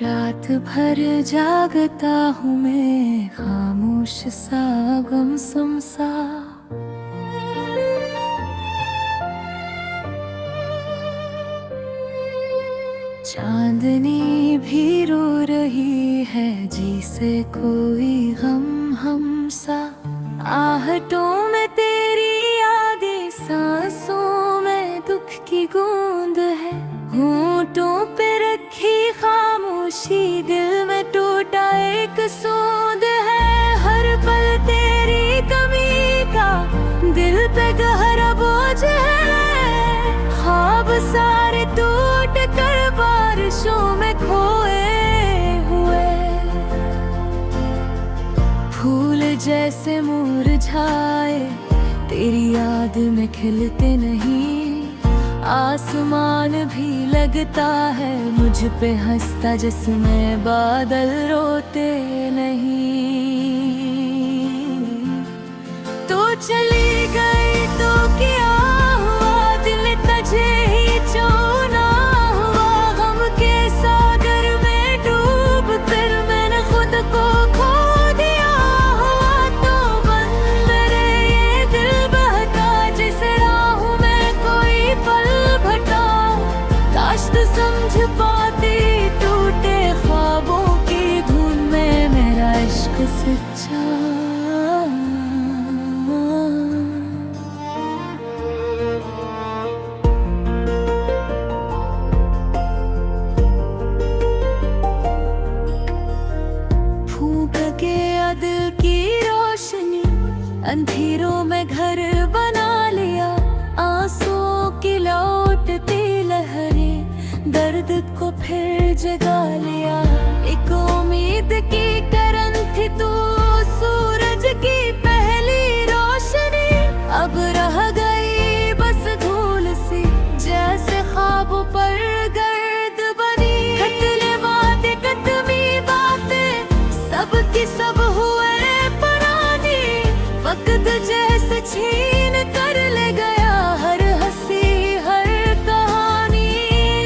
रात भर जागता हूँ मैं, खामोश सा गुमसुम सा। चांदनी भी रो रही है, जी से कोई गम हम सा। आहटों में तेरी यादें, सांसों में दुख की गूंज है। होंठों पे रखी खामोशी, दिल में टूटा एक सूंद है। हर पल तेरी कमी का दिल पे गहरा बोझ है। ख्वाब सारे टूट कर बारिशों में खोए हुए, फूल जैसे मुरझाए तेरी याद में खिलते नहीं। आसमान भी लगता है मुझ पे हंसता, जिसमें बादल रोते नहीं। तो चली गई तो क्या हुआ, दिल तुझे ही चुना हुआ। गम के सागर में डूब कर मैंने खुद को खो दिया हुआ। तो बन मेरे ये दिल बहका, जिसे राह में कोई पल भटकाऊं। काश तू समझ पाती टूटे ख्वाबों की धुन में मेरा इश्क सच्चा। दिल की रोशनी अंधेरों में घर बना लिया। आंसुओं की लौटती लहरें दर्द को फिर जगा लिया। एक उम्मीद की किरण थी तू, सूरज की पहली रोशनी। अब रह गई बस धूल सी, जैसे ख्वाबों पर गर्द बनी। कतले बातें कतमी बातें, सबकी सब हुए पुरानी। वक्त जैसे छीन कर ले गया हर हंसी हर कहानी।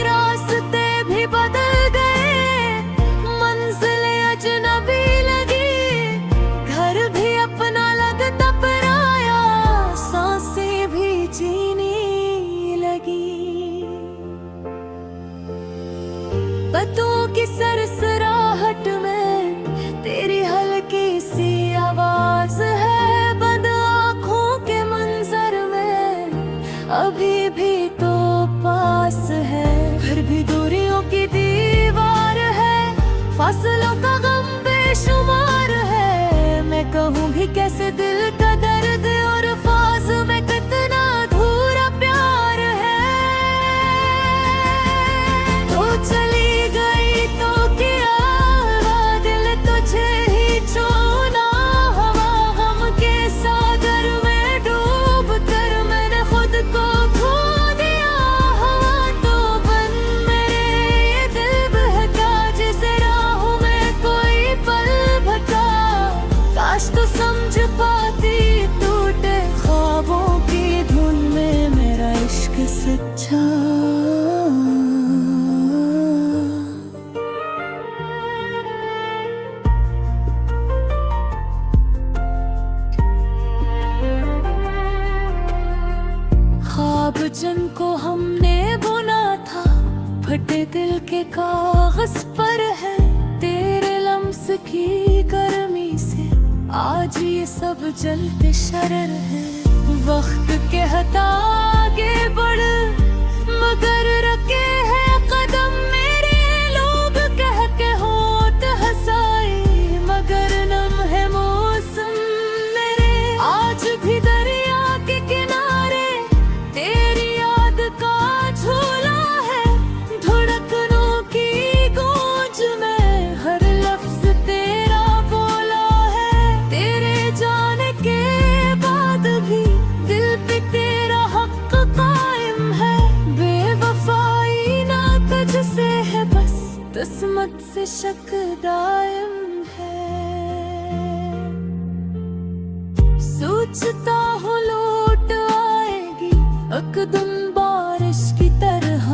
रास्ते भी बदल गए, मंजिलें अजनबी लगी। घर भी अपना लगता पराया, सांसें भी जीने लगी। पत्तों की सरसराहट में तेरी हल्की सी आवाज है। बंद आँखों के मंजर में अभी भी तो पास है। फिर भी दूरियों की दीवार है, फासलों का गम बेशुमार है। मैं कहूँगी कैसे दिल का दर्द, और फाज में कितना अधूरा प्यार है। तो चली गई तो क्या, दिल तुझे ही चुना हुआ। गम के सागर में डूब कर मैंने खुद को खो दिया हुआ। तो बन मेरे ये दिल बहका, जिसे राह में कोई पल भटका। काश तू समझ पाती टूटे ख्वाबों की धुन में मेरा इश्क सच्चा। ख्वाब जिनको हमने बुना था, फटे दिल के कागज पर है। तेरे लम्स की गर्मी से आज ये सब जलते शरर है। वक्त के हटा आगे बढ़, मगर रखे हैं कदम मेरे। लोग कह के होठ हंसाए, मगर नम है मौसम मेरे। आज भी दरिया के किनारे तेरी याद का झूला है। धड़कनों की गूंज में हर लफ्ज तेरा बोला है। तेरे जाने के बाद भी दिल पे तेरा हक कायम है। बेवफाई ना तुझसे है, बस किस्मत से शक दायम है। सोचता हूँ लौट आएगी अकदम बारिश की तरह,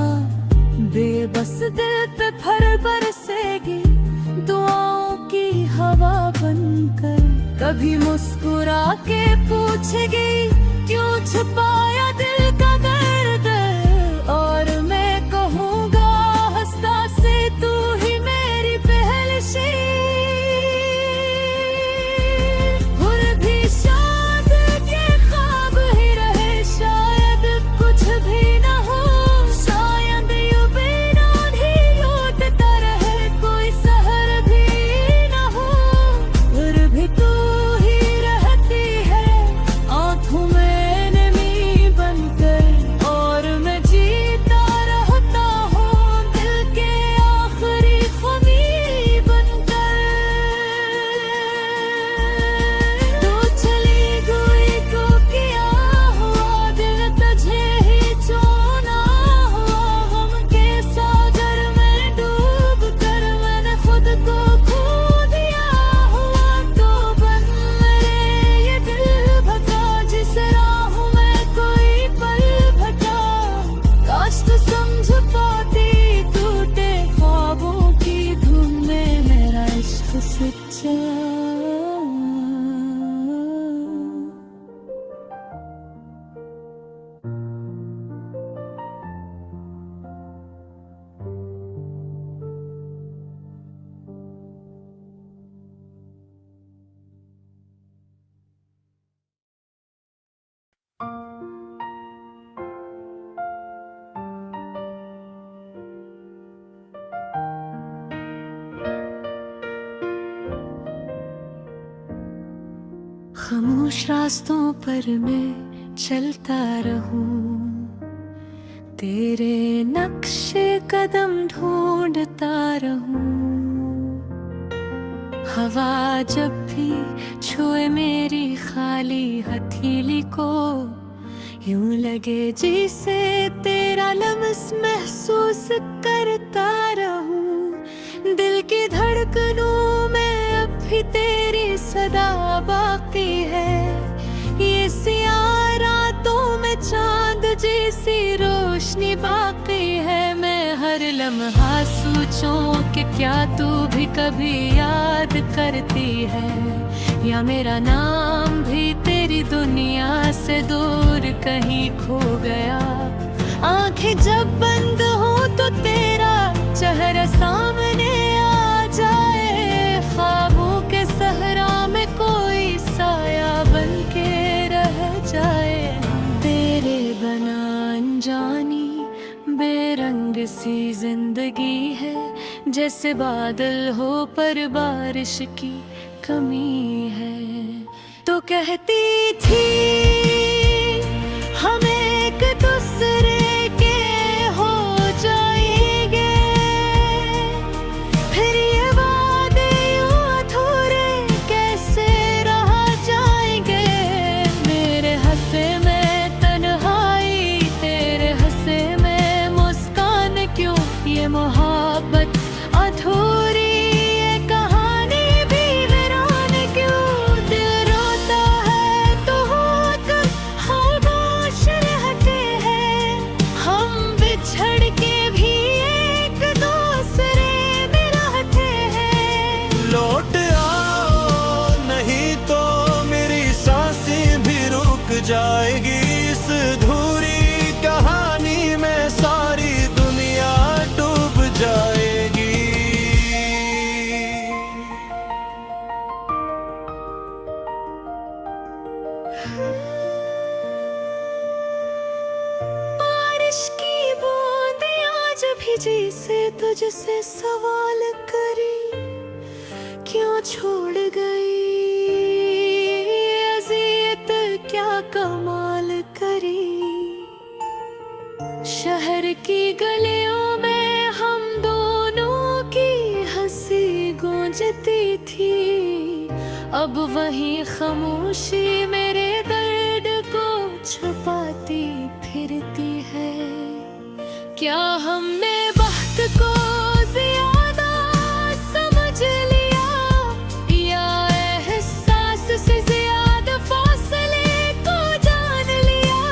बेबस दिल पे फर बरसेगी। बनकर। कभी मुस्कुरा के पूछेगी क्यों छुपाया दिल का दर्द, और मैं कहूँगा हंसता से तू ही मेरी पहली शीर। और भी शायद के ख्वाब ही रहे, शायद कुछ भी ना हो, शायद यूं बेरान ही लौटता रहे, कोई सहर भी ना हो। और भी तू ही रहती है आँखों में नमी बनकर, और मैं जीता रहता हूँ दिल के आखिरी ख्वाबी बनकर। तू चली गई तो क्या हुआ, दिल तुझे ही चुना हुआ, गम के सागर में डूब कर मैंने खुद को खो दिया हुआ। तो बन मेरे ये दिल भटका, जिस राह में कोई पल भटका, काश तू समझ पाती टूटे ख्वाबों की धूम में मेरा इश्क सच्चा। खामोश रास्तों पर मैं चलता रहूं, तेरे नक्शे कदम ढूंढता रहूं। हवा जब भी छुए मेरी खाली हथेली को, यूं लगे जैसे तेरा लम्स महसूस करता रहूं। दिल की धड़कनों में अब भी तेरी सदा बाकी है, ये सियाह रातों में चांद जैसी रोशनी बाकी है। मैं हर लम्हा सोचूं कि क्या तू भी कभी याद करती है, या मेरा नाम भी तेरी दुनिया से दूर कहीं खो गया। आंखें जब बंद हो तो तेरा चेहरा सामने आ जाए, ख्वाबों के सहरा में कोई साया बन के रह जाए। तेरे बना अनजानी बेरंग सी जिंदगी है, जैसे बादल हो पर बारिश की कमी है। तो कहती थी हम एक दूसरे के हो जाएंगे, फिर ये वादे यूं अधूरे कैसे रह जाएंगे। मेरे हंसे में तन्हाई, तेरे हंसे में मुस्कान, क्यों ये मोहब्बत अधूरी, ये कहानी भी वीरान क्यों। दिल रोता है तो होठ खामोश रहते हैं, हम बिछड़ के भी एक दूसरे में रहते हैं। लौट आओ नहीं तो मेरी सांसें भी रुक जाएगी, इस अधूरी कहानी में सारी दुनिया डूब जाएगी। बारिश की बूंदें आज भीजी से तुझसे सवाल करी, क्यों छोड़ गई अज़ियत क्या कमाल करी। शहर की गलियों में हम दोनों की हंसी गूंजती थी, अब वही खामोशी मेरे दर्द को छुपाती फिरती है। क्या हमने वक्त को ज्यादा समझ लिया, या एहसास से ज्यादा फासले को जान लिया।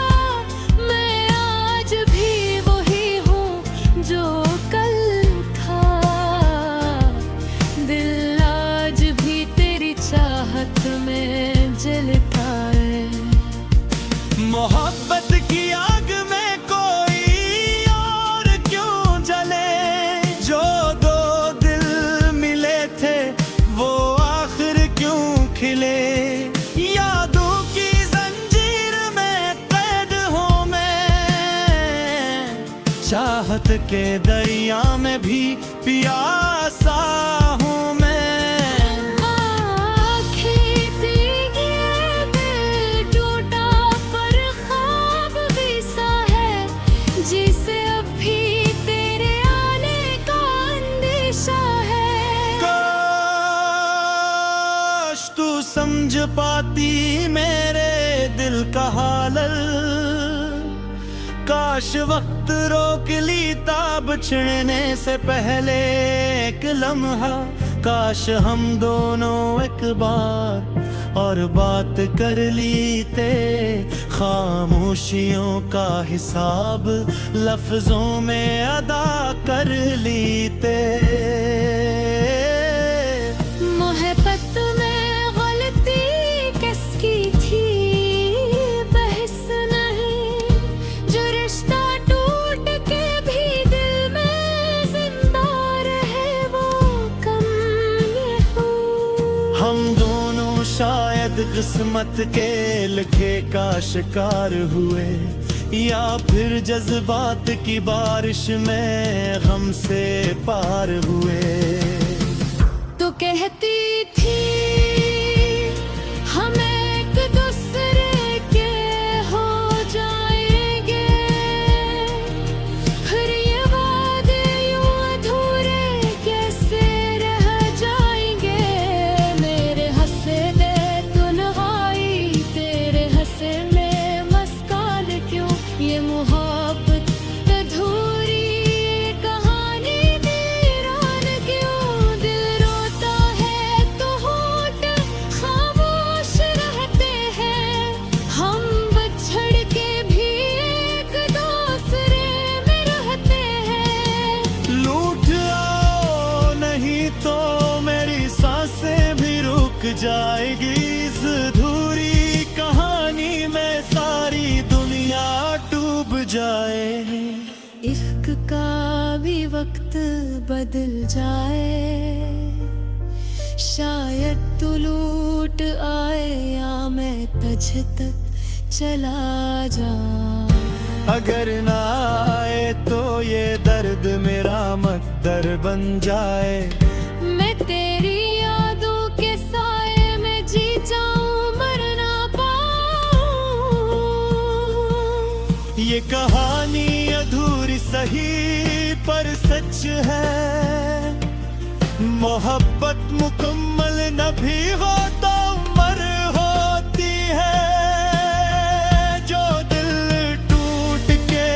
मैं आज भी वही हूँ जो कल था, दिल आज भी तेरी के दरिया में भी प्यासा हूँ मैं। आँखें भीगी दिल टूटा पर ख्वाब भी सा है जिसे अभी तेरे आने का अंदेशा है। काश तू समझ पाती मेरे दिल का हालल, काश वक्त रोक लीता बिछड़ने से पहले एक लम्हा, काश हम दोनों एक बार और बात कर लीते, खामोशियों का हिसाब लफ्जों में अदा कर लीते। मोहब्बत में गलती किसकी थी बहस नहीं, जो रिश्ता टूट के भी दिल में जिंदा रहे वो कम ये हो। हम दोनों शायद किस्मत के लिखे का शिकार हुए, या फिर जज्बात की बारिश में गम से पार हुए। तो कहती थी हम एक दूसरे के हो जाएंगे, फिर ये वादे यूं अधूरे कैसे रह जाएंगे। मेरे हंसे में तन्हाई, तेरे हंसे में मुस्कान, क्यों ये मोहब्बत अधूरी कहानी वीरान क्यों। दिल रोता है तो होठ खामोश रहते हैं, हम बिछड़ के भी एक दूसरे में रहते हैं। लूट आओ नहीं तो मेरी सांसें भी रुक जाएगी, इस अधूरी कहानी में सारी दुनिया डूब जाए। इश्क का भी वक्त बदल जाए, शायद तू लूट आए या मैं तुझ तक चला जाऊं। अगर ना आए तो ये दर्द मेरा मकदर बन जाए। मैं तेरी यादों के साए में जी जाऊं, मर ना पाऊं। ये कहानी अधूरी सही पर सच है, मोहब्बत मुकम्मल न भी हो तो मर होती है। जो दिल टूट के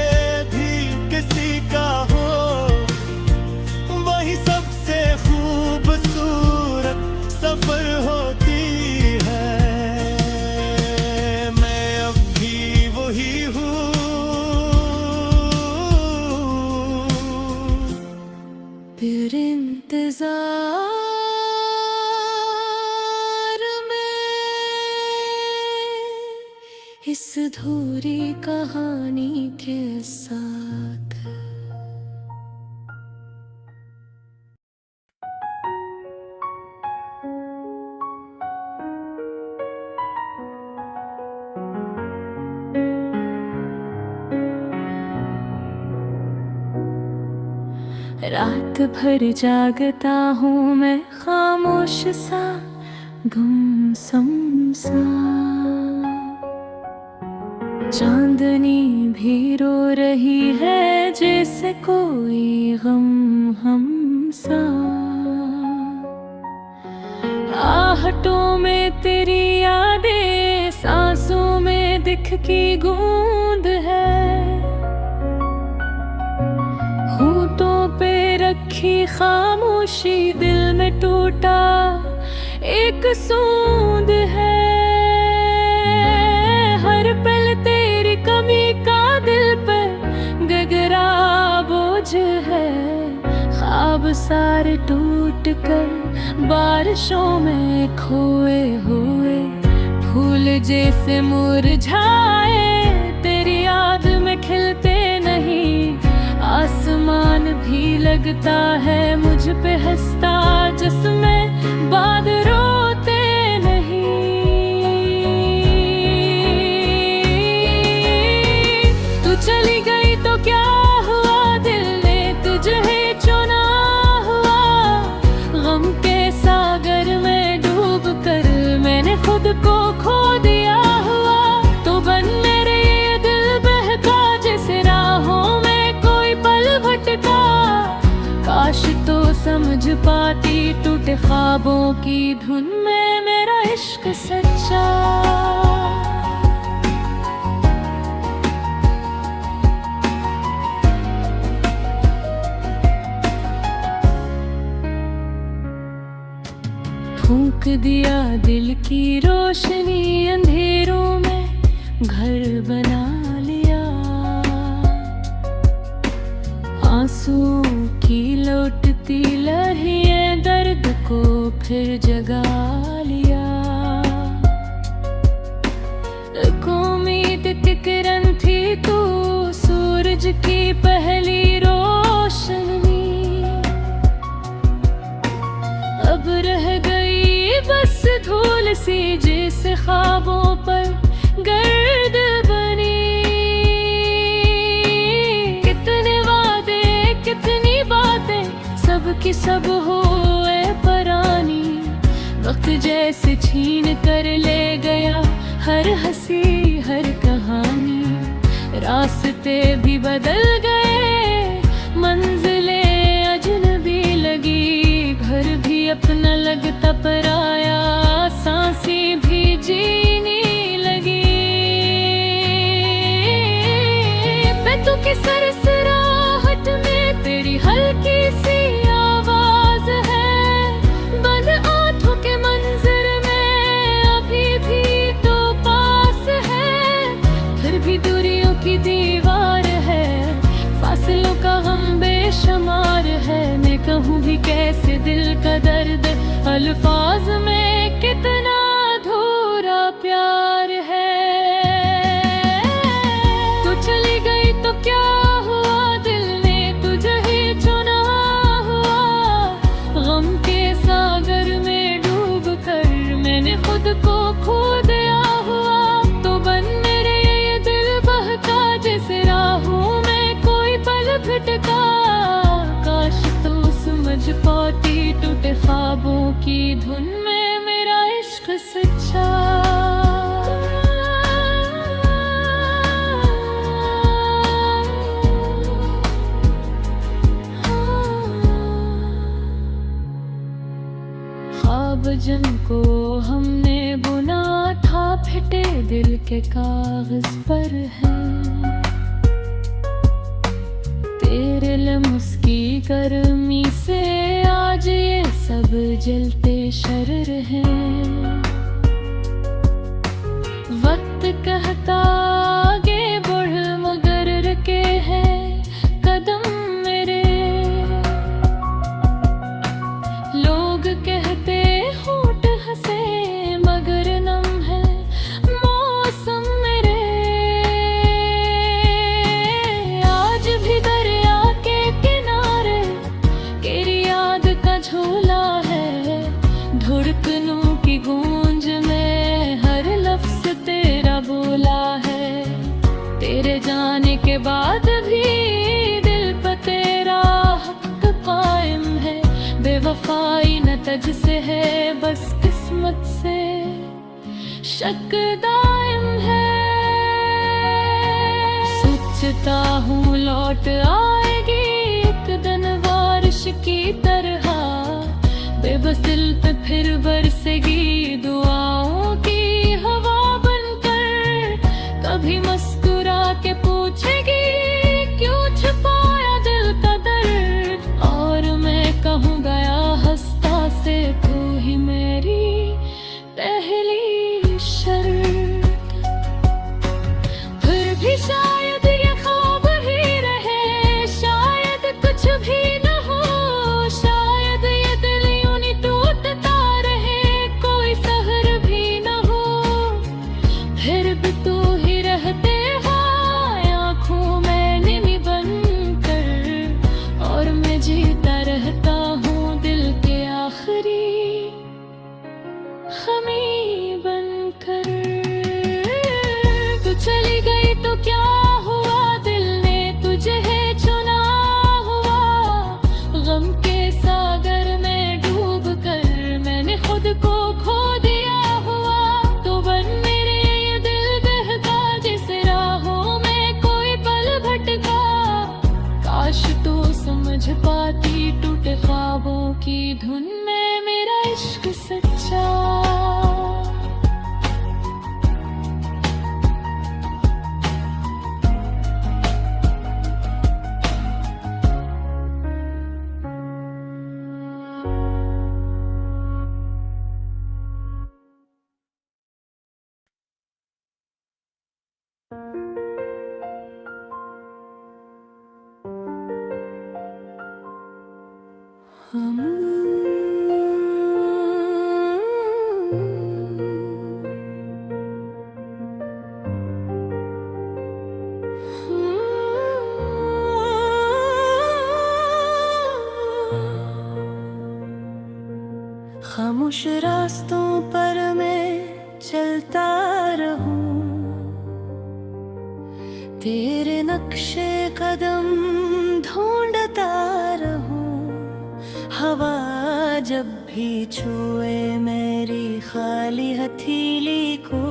भी किसी का हो, वही सबसे खूबसूरत सफर होती है। मैं अब भी वही हूँ, फिर इंतजार में इस अधूरी कहानी के साथ। रात भर जागता हूँ मैं खामोश सा गुमसुम सा, चांदनी भी रो रही है जैसे कोई गम हम सा। आहटों में तेरी यादें, सांसों में दिख की गूंद है, होठों पे रखी खामोशी दिल में टूटा एक सूंद है। हर पल तेरी कमी का दिल पे गगरा बोझ है, ख्वाब सारे टूट कर बारिशों में खोए हुए, फूल जैसे मुरझाए तेरी याद में खिलते नहीं। आसमान भी लगता है मुझ पे हंसता जिसमें बाद रोते नहीं। तू चली गई तो क्या हुआ, दिल ने को खो दिया हुआ। तो बन मेरे ये दिल बहका, जैसे राहों में कोई पल भटका। काश तो समझ पाती टूटे ख्वाबों की धुन में मेरा इश्क सच्चा। फूंक दिया दिल की रोशनी, अंधेरों में घर बना लिया। आंसुओं की लौटती लहरें दर्द को फिर जगा लिया। एक उम्मीद तिकरन थी तू, सूरज की पहली रोशनी। अब रह गई बस धूल सी, जैसे ख्वाबों पर गर्द बनी। कितने वादे कितनी बातें, सब की सब हुए परानी। वक्त जैसे छीन कर ले गया हर हंसी हर कहानी। रास्ते भी बदल गए, मंजिलें अजनबी लगी। घर भी अपना लगता पराया, सांसें भी जीने लगी। पैतों की सरसराहट में तेरी हल्की सी आवाज है। बंद आंखों के मंजर में अभी भी तो पास है। फिर भी दूरियों की दीवार है, फासलों का गम बेशुमार है। मैं कहूँ भी कैसे दिल का दर्द, अल्फाज में कितना अधूरा प्यार है। तू चली गई तो क्या हुआ, दिल ने तुझे ही चुना हुआ। गम के सागर में डूब कर मैंने खुद को खो दिया हुआ। तो बन मेरे ये दिल बहका, जैसे राहों में कोई पल भटका। काश तो समझ पाती टूटे ख्वाबों की धुन में मेरा इश्क सच्चा। ख्वाब जिनको हमने बुना था, फटे दिल के कागज पर है। तेरे लम्स की गर्मी से आज ये सब जलते शरर हैं। वक्त कहता आगे बढ़, मगर रुके हैं कदम मेरे। लोग कहते होंठ हंसे, मगर नम है मौसम मेरे। आज भी दरिया के किनारे तेरी याद का झोला है। धड़कनों की गूंज में हर लफ्ज तेरा बोला है। तेरे जाने के बाद भी दिल पर तेरा हक कायम है। बेवफाई न तुझसे है, बस किस्मत से शक दायम है। सोचता हूँ लौट आएगी एक दिन बारिश की तरह। बेबस दिल पे फिर बरसेगी दुआओं की हवा बनकर। कभी मुस्कुरा के पूछेगी क्यों छुपाया दिल का दर्द। और मैं कहूँ गया हंसता से, तू ही मेरी पहली शर्त। फिर भी शायद ये ख्वाब ही रहे, शायद कुछ भी न हो। शायद ये दिल यूं नहीं टूटता रहे, कोई सहर भी न हो। फिर भी तू ही रहते हो आँखों में निमी बनकर। और मैं जीता रहता हूँ दिल के आखिरी खमी बनकर। तू चली गई तो क्या हुआ, दिल ने तुझे चुना हुआ। गम के सागर में डूब कर मैंने खुद को खो दिया हुआ। तो की धुन में मेरा इश्क सच्चा। खामोश रास्तों पर मैं चलता रहूं, तेरे नक्शे कदम ढूंढता रहूं। हवा जब भी छुए मेरी खाली हथेली को,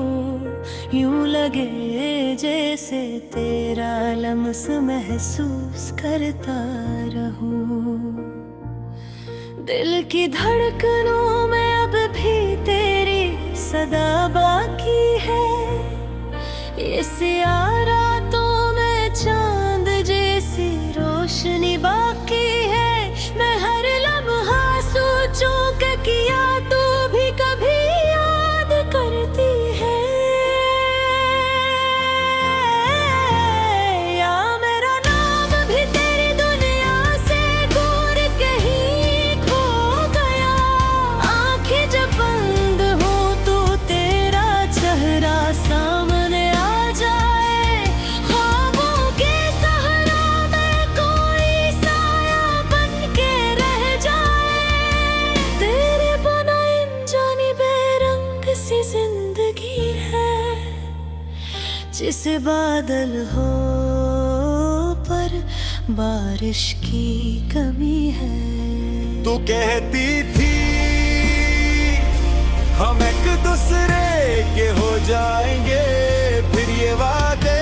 यूं लगे जैसे तेरा लम्स महसूस करता रहूं। दिल की धड़कनों में अब भी तेरी सदा बाकी है। इस रातों में चांद जैसी रोशनी बाकी है। मैं हर लम्हा सोचूं कि किया तू भी कभी याद करती है, या मेरा नाम भी तेरी दुनिया से दूर कहीं खो गया। आंखें जब बंद हो तो तेरा चेहरा सामने आ जाए। ख्वाबों के सहारा में कोई साया बन के रह जाए। तेरे बिना अनजानी बेरंग सी जिंदगी है, जिसे बादल हो पर बारिश की कमी है। तू कहती थी हम एक दूसरे के हो जाएंगे, फिर ये वादे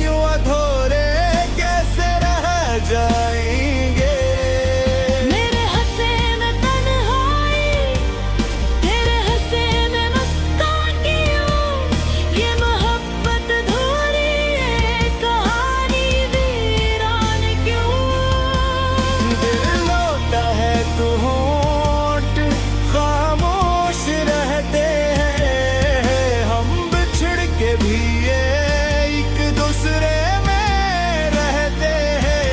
यूं अधूरे कैसे रह जाएंगे। मेरे हंसे में तन्हाई, तेरे हंसे में मुस्कान यूं। ये मोहब्बत अधूरी है, कहानी वीरान क्यों। दिल लौटा है तू होंठ खामोश रहते हैं। हम बिछड़ के भी एक दूसरे में रहते हैं।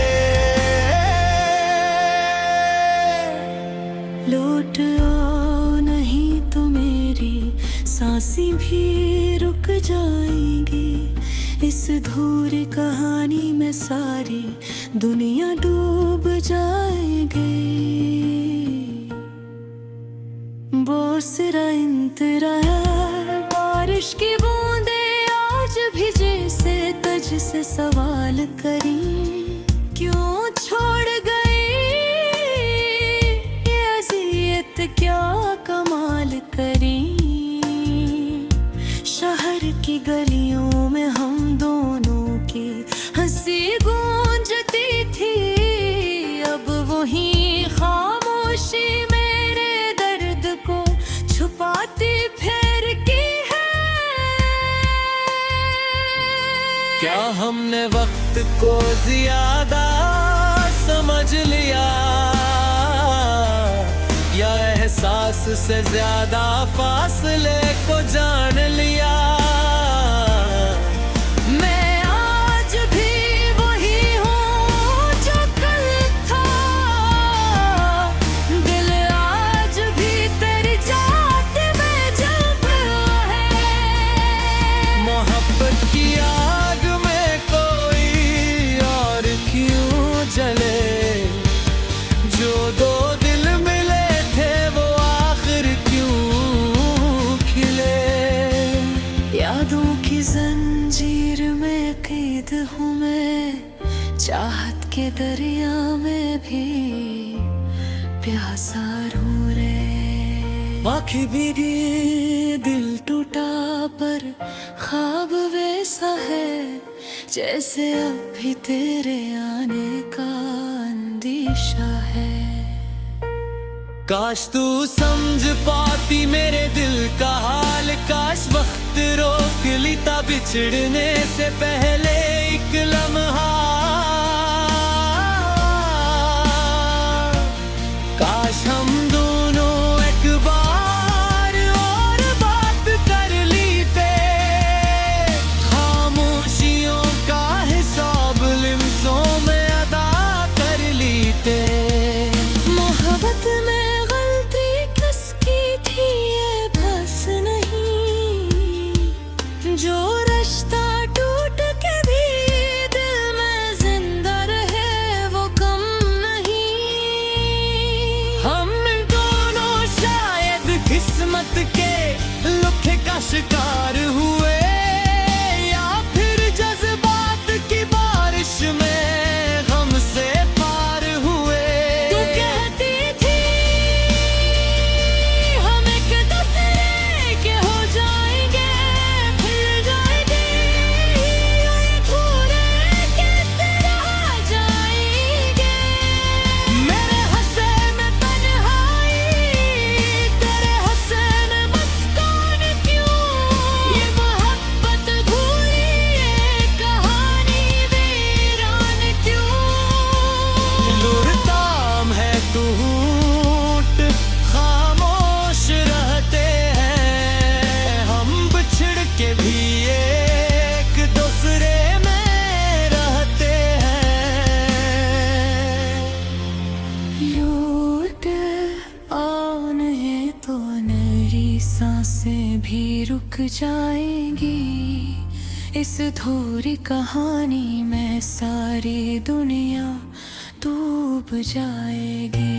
लौट आओ नहीं तो मेरी सांसें भी रुक जाएंगी। इस अधूरी कहानी में सारी दुनिया डूब जाएगी। बोसरा इंतजार बारिश की बूंदे आज भी जैसे तुझ से सवाल करी, क्यों छोड़ गई ये अज़ियत क्या कमाल करी। शहर की गलियों में हम दोनों की हंसी गूंजती थी। अब वही खामोशी मेरे दर्द को छुपाती फिर की है। क्या हमने वक्त को ज्यादा समझ लिया, या एहसास से ज्यादा फासले को जान लिया। मैं आज भी वही हूँ जो कल था। दिल आज भी तेरी चाहत में जलता है। मोहब्बत की आग में कोई और क्यों जले। जो दो दिल मिले थे वो आखिर क्यों खिले। यादों की जंजीर में कैद हूँ मैं, चाहत के दरिया में भी प्यासा रू रे। आँखें भीगी दिल टूटा पर ख्वाब वैसा है, जैसे अब भी तेरे आने का अंदेशा है। काश तू समझ पाती मेरे दिल का हाल, काश वक्त रोक लेता बिछड़ने से पहले एक लम्हा। काश हम दोनों एक बार और बात कर लेते, खामोशियों का हिसाब लिम्सों में अदा कर लेते। मोहब्बत में जो रिश्ता टूट के भी दिल में जिंदा रहे वो कम नहीं। हम दोनों शायद किस्मत के लुखे का शिकार हुए, या फिर जज्बात की बारिश में हमसे पार हुए। तू कहती थी हम एक दूसरे के हो जाएंगे, खामोश रहते हैं हम, बिछड़ के भी एक दूसरे में रहते हैं। लौट आने तो मेरी सांसें भी रुक जाएंगी, इस अधूरी कहानी में सारी दुनिया डूब जाएगी।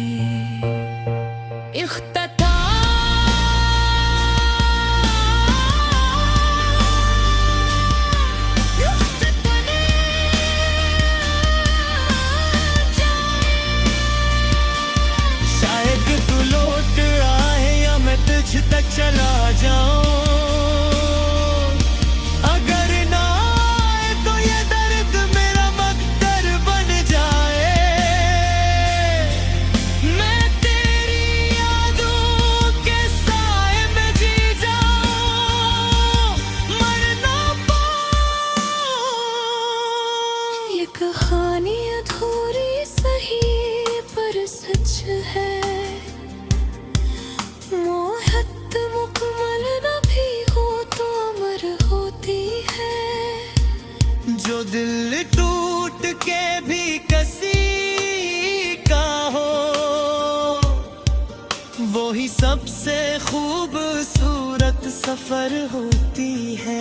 शायद तू लौट आए या मैं तुझ तक चला जाऊं, अगर ना आए तो ये दर्द मेरा मकदर बन जाए। मैं तेरी यादों के साए में जी जाऊं, मर ना पाऊं। ये कहानी अधूरी सही पर सच है, मोहब्बत मुकम्मल न भी हो तो अमर होती है। जो दिल टूट के भी किसी का हो, वो ही सबसे खूबसूरत सफर होती है।